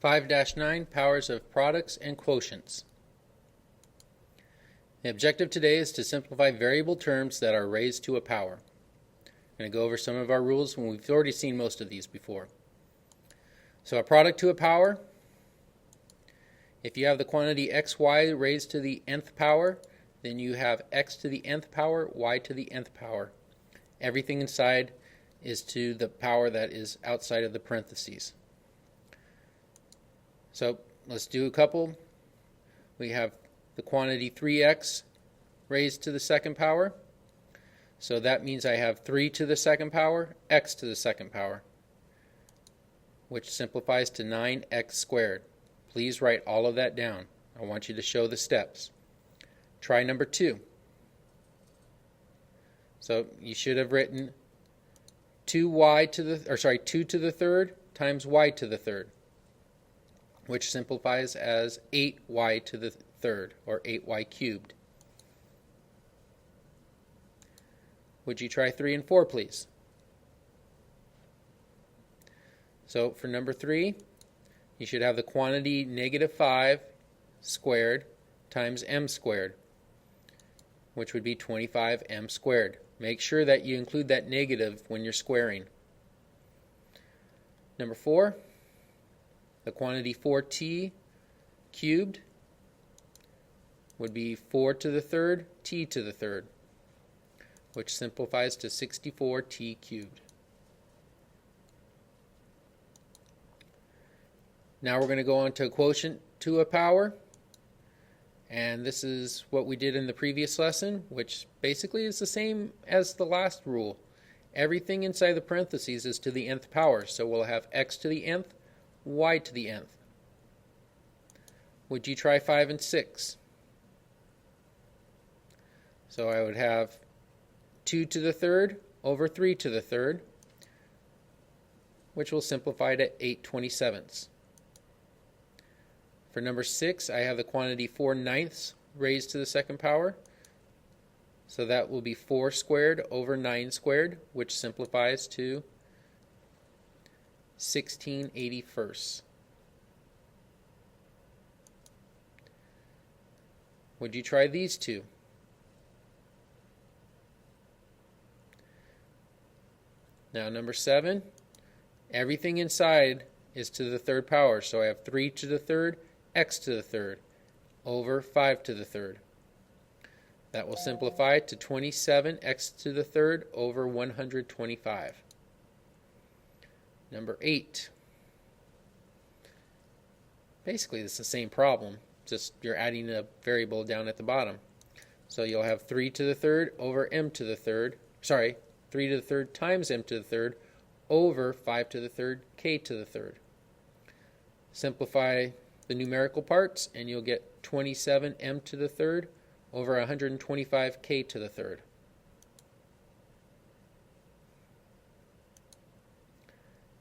5-9 Powers of Products and Quotients. The objective today is to simplify variable terms that are raised to a power. I'm going to go over some of our rules, and we've already seen most of these before. So a product to a power, if you have the quantity xy raised to the nth power, then you have x to the nth power, y to the nth power. Everything inside is to the power that is outside of the parentheses. So let's do a couple. We have the quantity 3x raised to the second power. So that means I have 3 to the second power, x to the second power, which simplifies to 9x squared. Please write all of that down. I want you to show the steps. Try number 2. So you should have written 2 to the third times y to the third, which simplifies as 8y to the third, or 8y cubed. Would you try 3 and 4, please? So for number 3, you should have the quantity -5 squared times m squared, which would be 25m squared. Make sure that you include that negative when you're squaring. Number 4, the quantity 4t cubed would be 4 to the third, t to the third, which simplifies to 64t cubed. Now we're going to go on to a quotient to a power, and this is what we did in the previous lesson, which basically is the same as the last rule. Everything inside the parentheses is to the nth power, so we'll have x to the nth, y to the nth. Would you try 5 and 6? So I would have 2 to the third over 3 to the third, which will simplify to 8/27. For number 6, I have the quantity 4/9 raised to the second power. So that will be 4 squared over 9 squared, which simplifies to 16/81. Would you try these two? Now number 7, everything inside is to the third power, so I have 3 to the third, x to the third, over 5 to the third. That will simplify to 27x to the third over 125. Number 8. Basically, it's the same problem, just you're adding a variable down at the bottom. So you'll have 3 to the third over m to the third, 3 to the third times m to the third over 5 to the third k to the third. Simplify the numerical parts and you'll get 27m to the third over 125k to the third.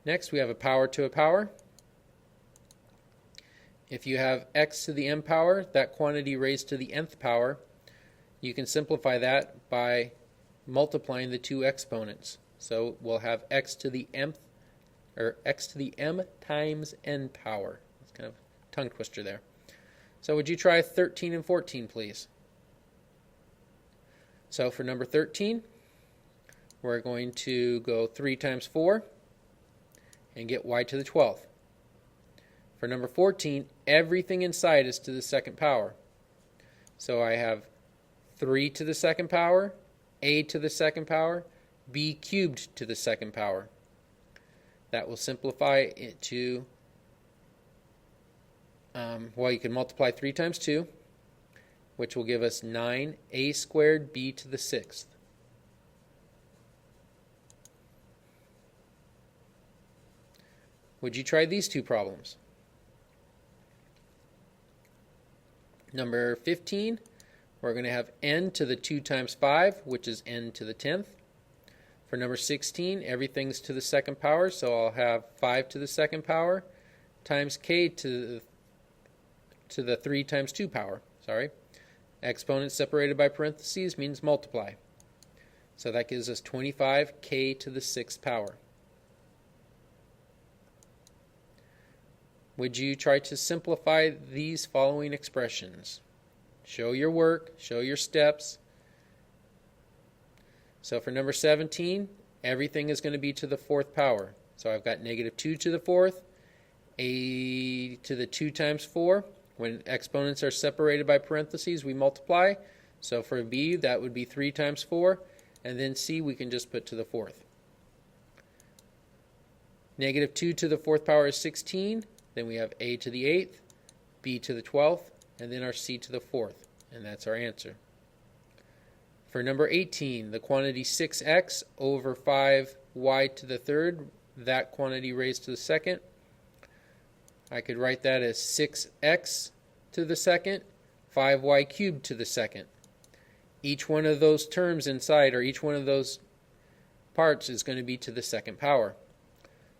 Next we have a power to a power. If you have x to the m power, that quantity raised to the nth power, you can simplify that by multiplying the two exponents. So we'll have x to the m times n power. It's kind of a tongue twister there. So would you try 13 and 14, please? So for number 13, we're going to go 3 times 4 and get y to the 12th. For number 14, everything inside is to the second power. So I have 3 to the second power, a to the second power, b cubed to the second power. That will simplify it to, you can multiply 3 times 2, which will give us 9a squared b to the 6th. Would you try these two problems? Number 15, we're going to have n to the 2 times 5, which is n to the 10th. For number 16, everything's to the second power, so I'll have 5 to the second power times k to the 3 times 2 power. Exponents separated by parentheses means multiply. So that gives us 25k to the 6th power. would you try to simplify these following expressions? Show your work, show your steps. So for number 17, everything is going to be to the fourth power. So I've got negative 2 to the fourth, a to the 2 times 4. When exponents are separated by parentheses, we multiply. So for B, that would be 3 times 4. And then C, we can just put to the fourth. Negative 2 to the fourth power is 16. Then we have A to the 8th, B to the 12th, and then our C to the fourth. And that's our answer. For number 18, the quantity 6x over 5y to the third, that quantity raised to the second, I could write that as 6x to the second, 5y cubed to the second. Each one of those terms inside, or each one of those parts, is going to be to the second power.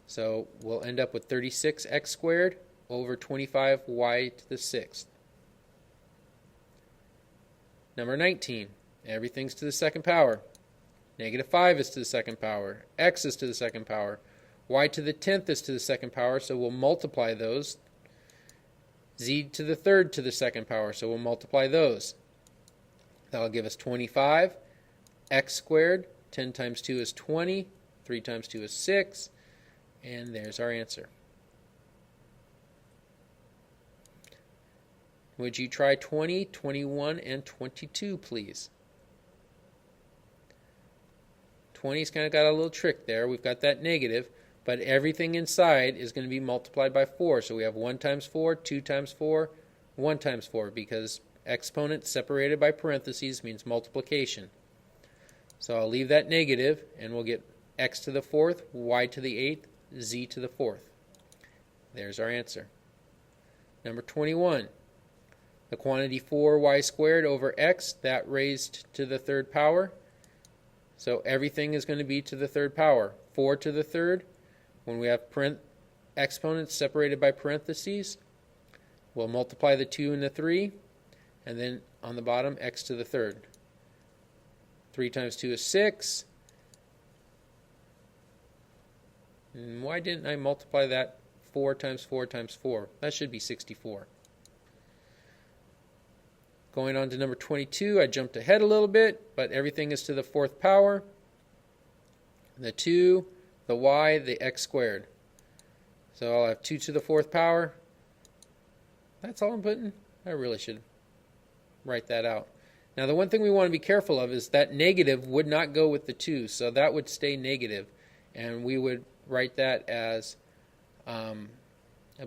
So we'll end up with 36x squared over 25y to the sixth. Number 19, everything's to the second power. Negative 5 is to the second power. X is to the second power. Y to the 10th is to the second power, so we'll multiply those. Z to the third to the second power, so we'll multiply those. That'll give us 25. X squared, 10 times 2 is 20. 3 times 2 is 6. And there's our answer. Would you try 20, 21, and 22, please? 20's kind of got a little trick there. We've got that negative, but everything inside is going to be multiplied by 4. So we have 1 times 4, 2 times 4, 1 times 4, because exponent separated by parentheses means multiplication. So I'll leave that negative, and we'll get x to the fourth, y to the 8th, z to the fourth. There's our answer. Number 21. The quantity 4y squared over x, that raised to the third power. So everything is going to be to the third power. 4 to the third, when we have exponents separated by parentheses, we'll multiply the 2 and the 3, and then on the bottom, x to the third. 3 times 2 is 6. And why didn't I multiply that 4 times 4 times 4? That should be 64. Going on to number 22, I jumped ahead a little bit, but everything is to the fourth power. The 2, the y, the x squared. So I'll have 2 to the fourth power. That's all I'm putting. I really should write that out. Now the one thing we want to be careful of is that negative would not go with the 2, so that would stay negative. And we would write that as, I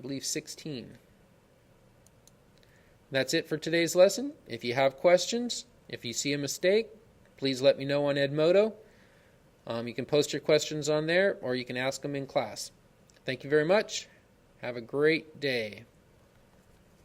believe, 16. That's it for today's lesson. If you have questions, if you see a mistake, please let me know on Edmodo. You can post your questions on there, or you can ask them in class. Thank you very much. Have a great day.